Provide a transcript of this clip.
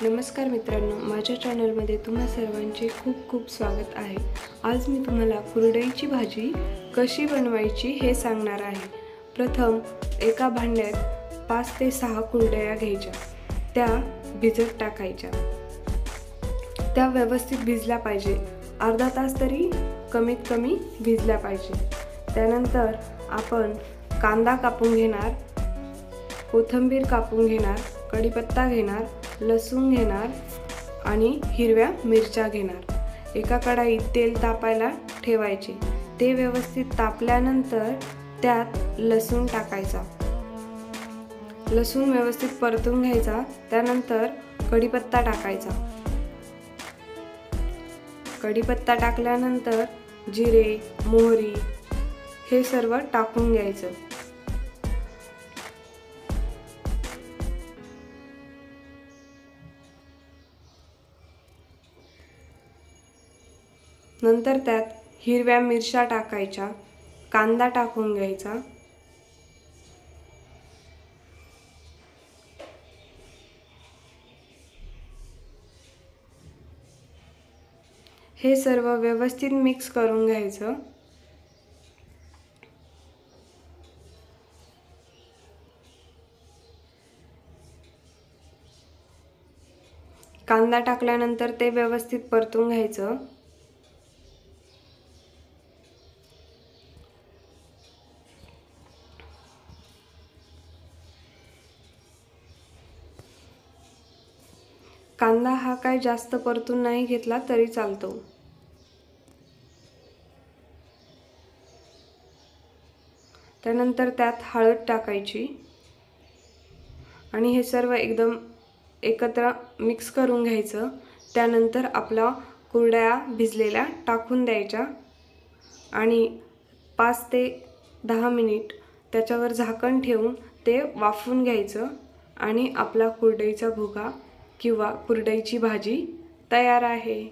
नमस्कार मित्रांनो, माझ्या चॅनलमध्ये तुम्हा सर्वांचे खूप खूप स्वागत आहे। आज मी तुम्हाला कुरडईची भाजी कशी बनवायची हे सांगणार आहे। प्रथम एका भांड्यात 5 ते 6 कुरडया घ्यायच्या, त्या भिजत टाकायच्या। त्या व्यवस्थित भिजल्या पाहिजे, अर्धा तास तरी कमीत कमी भिजल्या पाहिजे। त्यानंतर आपण कांदा कापून घेणार, कोथिंबीर कापून घेणार, कढीपत्ता घेणार, लसूण घेणार आणि हिरव्या मिरच्या घेणार। एका कढईत तेल तापायला ठेवायचे। ते व्यवस्थित तापल्यानंतर त्यात लसूण टाकायचा। लसूण व्यवस्थित परतून घ्यायचा। त्यानंतर कढीपत्ता टाकायचा। कढीपत्ता टाकल्यानंतर जिरे, मोहरी हे सर्व टाकून घ्यायचं। नंतर त्यात हिरव्या मिरच्या टाकायच्या, कांदा टाकून घ्यायचा। हे सर्व व्यवस्थित मिक्स करून घ्यायचं। कांदा टाकल्यानंतर ते व्यवस्थित परतून घ्यायचं। कांदा हा काय जास्त परतून नाही घेतला तरी चालतो। त्यानंतर त्यात हळद टाकायची आणि हे सर्व एकदम एकत्र मिक्स करून घ्यायचं। त्यानंतर आपला कुरडया भिजलेल्या टाकून द्यायच्या आणि 5 ते 10 मिनिट त्याच्यावर झाकण ठेवून ते वाफवून घ्यायचं आणि आपला कुरडईचा भुगा किंवा कुरडईची भाजी तयार आहे।